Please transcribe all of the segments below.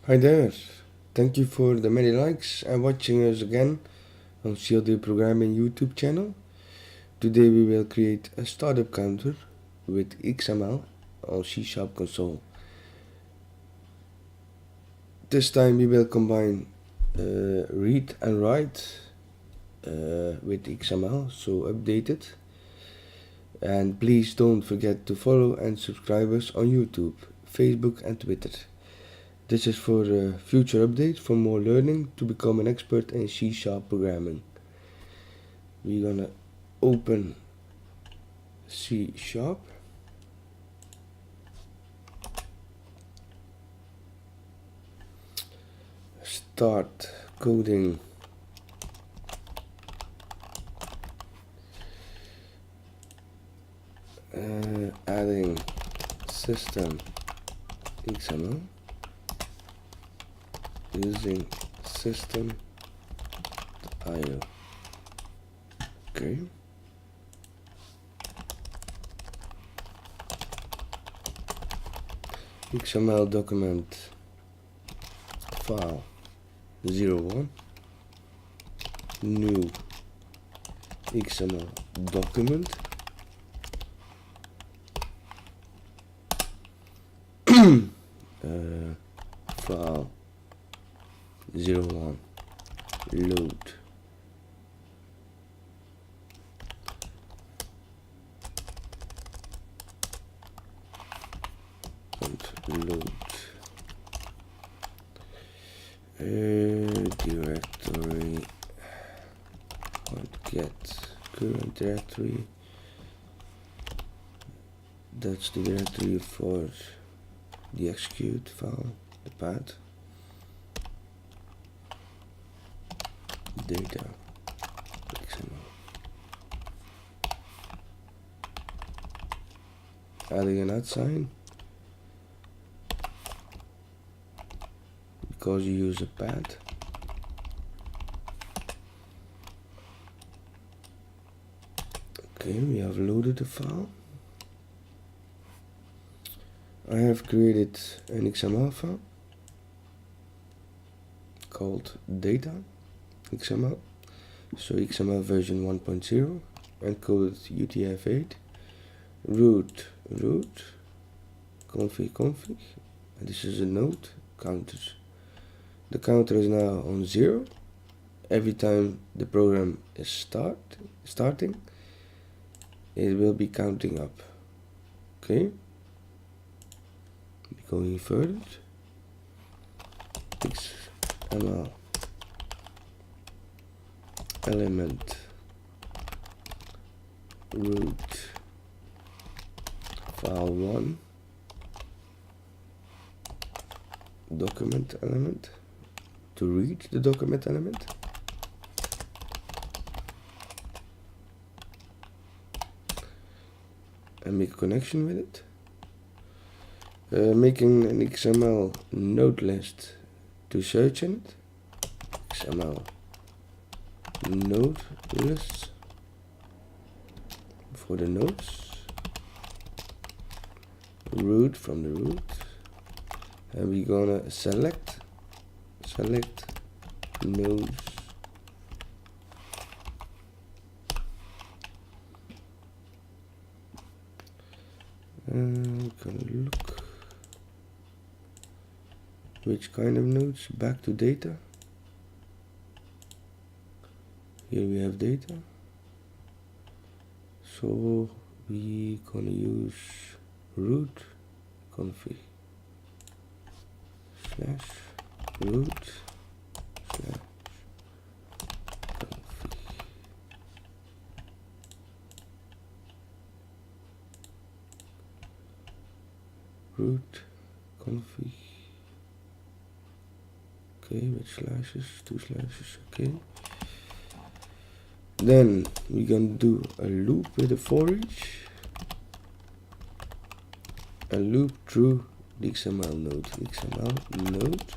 Hi there. Thank you for the many likes and watching us again on CLD Programming YouTube channel. Today we will create a startup counter with XML on C# console. This time we will combine read and write with XML, so update it. And please don't forget to follow and subscribe us on YouTube, Facebook and Twitter. This is for future updates for more learning to become an expert in C# programming. We're gonna open C#, start coding, adding system XML using system.io. Okay. XML document file 01, new XML document, file 01 load load directory get current directory. That's the directory for the execute file, the path, data XML. Adding an @ sign because you use a path. Okay, we have loaded the file. I have created an XML file called data XML, so XML version 1.0, encoded UTF-8, root config, and this is a node counter. The counter is now on 0. Every time the program is starting, it will be counting up. Okay. Going further, XML element root file 1 document element to read the document element. And make a connection with it. Making an XML node list to search in it. XML node lists for the nodes. Root from the root. And we're gonna select nodes. And we're gonna look which kind of nodes. Back to data. Here we have data, so we gonna use root config / root / config root config. Okay, with slashes, 2 slashes, okay. Then we're gonna do a loop with a for each. A loop through the XML node. XML node,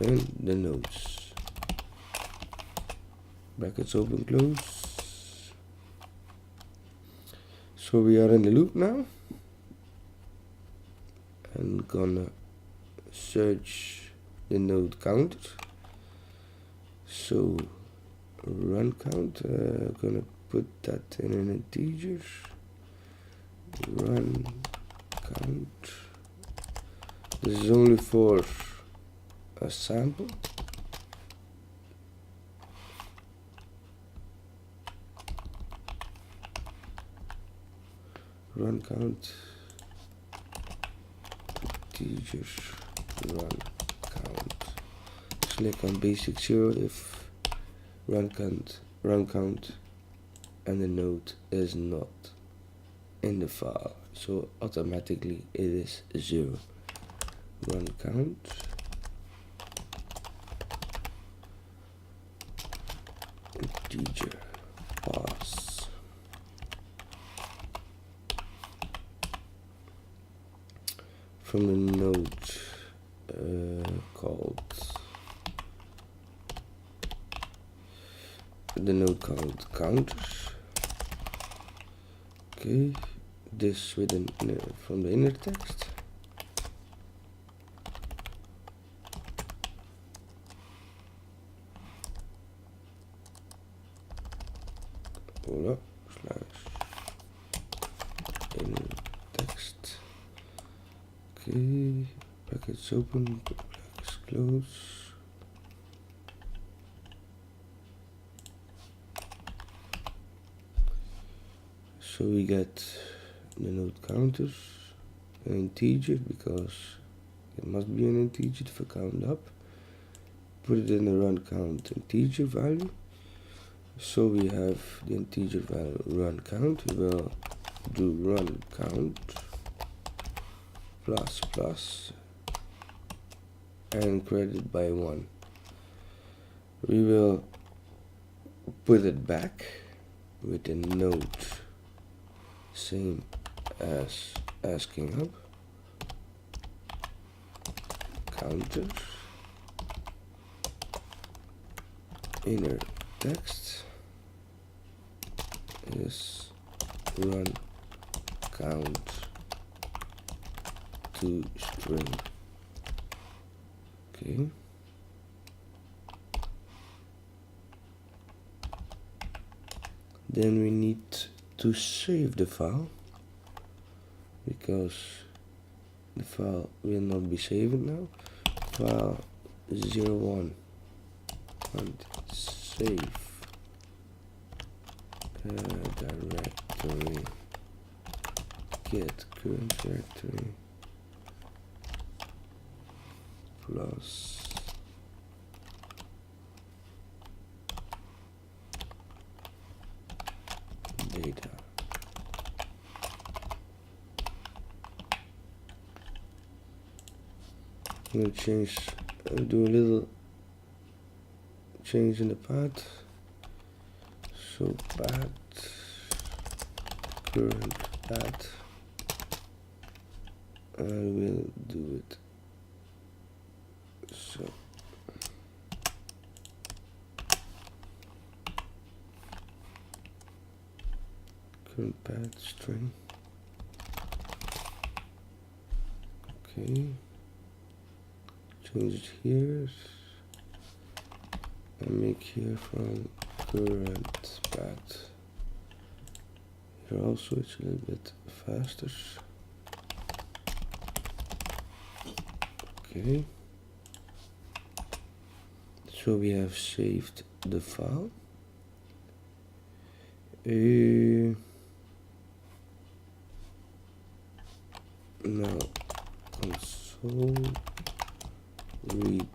and the nodes. Brackets open, close. So we are in the loop now. I'm gonna search the node counter. So run count, gonna put that in an integer. Run count. This is only for a sample. Run count integer run count. Select on basic 0 if run count and the node is not in the file, so automatically it is 0. Run count integer pass from the node called the node called counters. Okay, this within from the inner text. Voila, / inner text. Okay, brackets open, brackets close. So we get the node counters, an integer, because it must be an integer to count up. Put it in the run count integer value. So we have the integer value run count. We will do run count plus plus and create by 1. We will put it back with a node same as asking up counters inner text is run count to string. Okay, then we need to save the file, because the file will not be saved now. File 01 and save directory get current directory plus data. I'm going to change, do a little change in the path. So path, current path, I will do it so. Current path string. Okay. Change it here and make here from current path. Here also it's a little bit faster. Okay. So we have saved the file. Now console read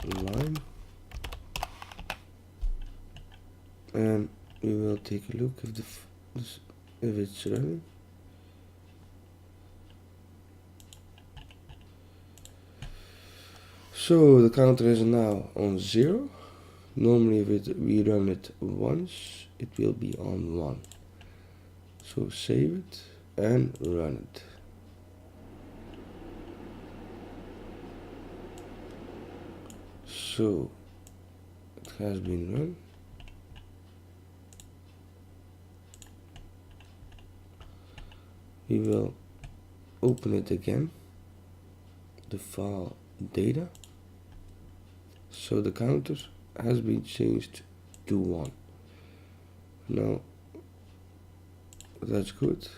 line, and we will take a look if it's running. So the counter is now on 0. Normally if we run it once, it will be on 1. So save it and run it. So it has been run. We will open it again the file data. So the counter has been changed to 1. Now that's good.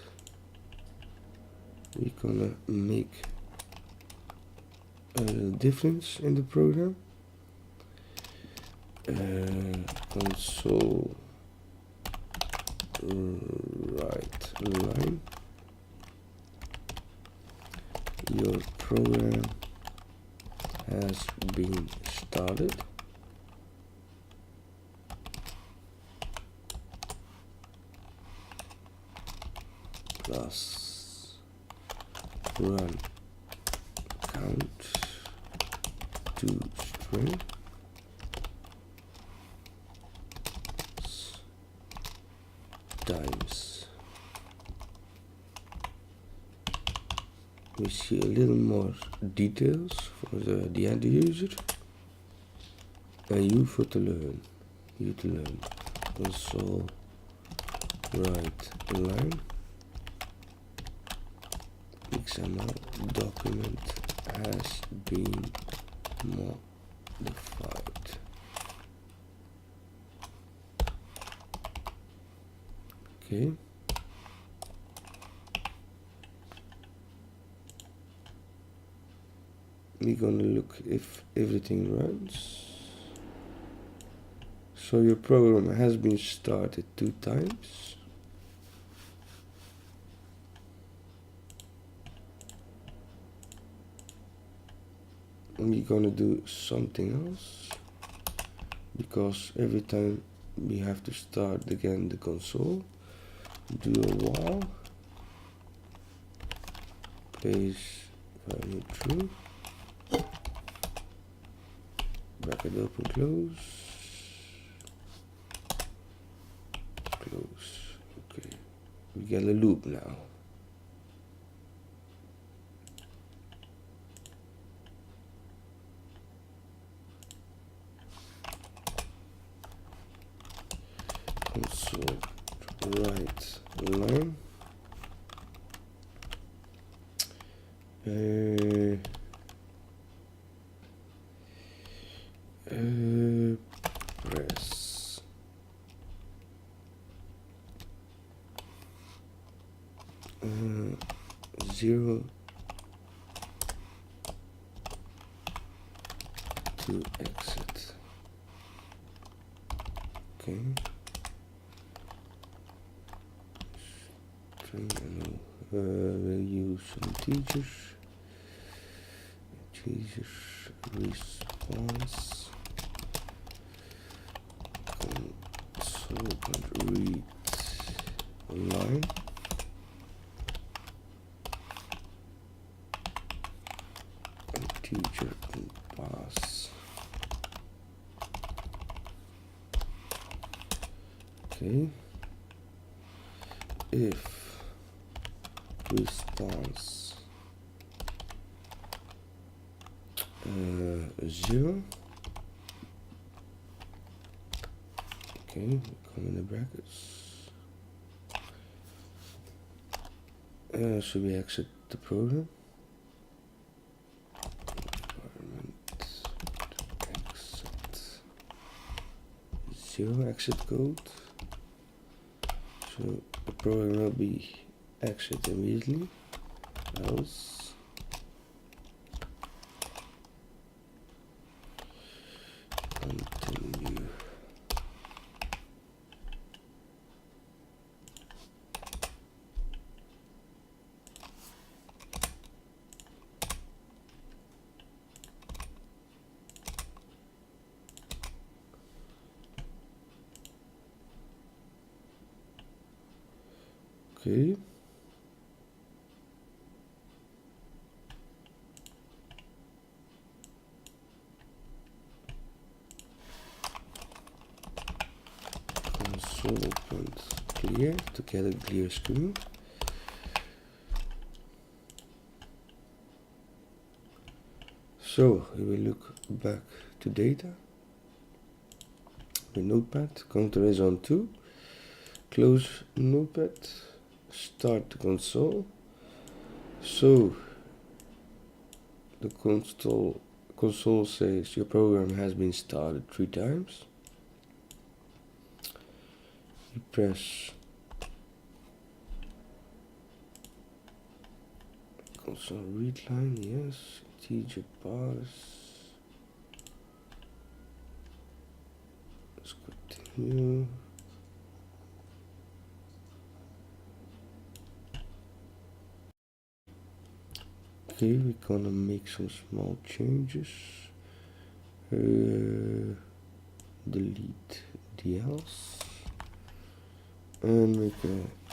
We're gonna make a little difference in the program. Console write line. Your program has been started. Plus run count to string times. We see a little more details for the end user and you for to learn. You to learn. Console write line. XML document has been modified. Okay. We're gonna look if everything runs. So your program has been started 2 times. And we're gonna do something else, because every time we have to start again the console. Do a while, place value true, bracket open close, close. Okay, we get a loop now. Console write line. Press 0 to exit. Okay. We'll use some teachers. Jesus response. Console read line. And teacher can pass. Okay. If response 0. Okay, come in the brackets. So we exit the program. Exit 0 exit code. So the program will be exit immediately, else continue. Okay. Console.clear to get a clear screen. So we will look back to data. The notepad, counter is on 2. Close notepad, start the console. So the console says your program has been started 3 times. You press console read line, yes, teacher pass. Let's continue. Okay, we're gonna make some small changes. Delete the else and make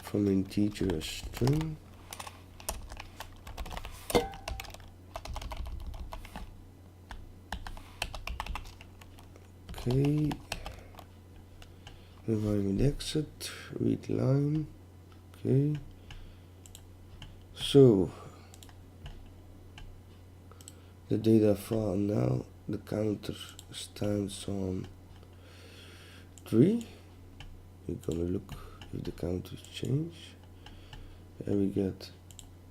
from integer a string. Okay, environment exit, read line. Okay, so the data file now, the counter stands on 3. We're gonna look if the counters change, and we get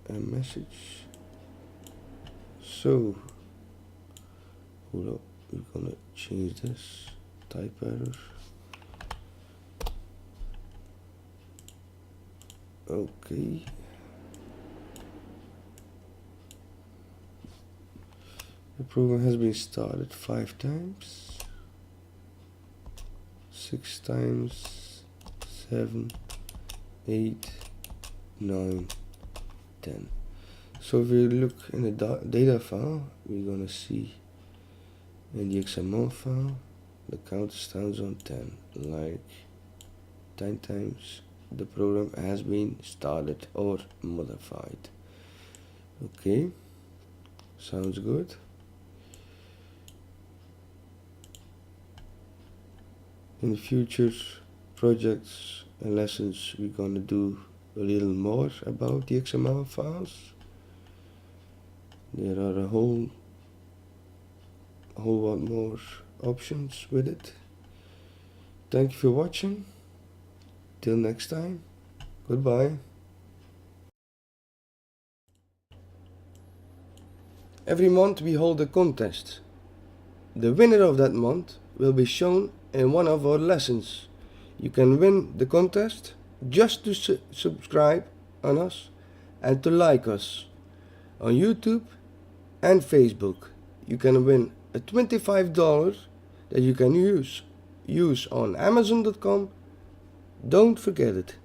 a message. So hold up, we're gonna change this type error. Okay, the program has been started 5 times, 6 times, 7, 8, 9, 10. So if we look in the data file, we're gonna see in the XML file the count stands on 10, like 10 times the program has been started or modified. Okay, sounds good. In the future projects and lessons, we're gonna do a little more about the XML files. There are a whole lot more options with it. Thank you for watching. Till next time, goodbye. Every month we hold a contest. The winner of that month will be shown in one of our lessons. You can win the contest just to subscribe on us and to like us on YouTube and Facebook. You can win a $25 that you can use on Amazon.com. Don't forget it.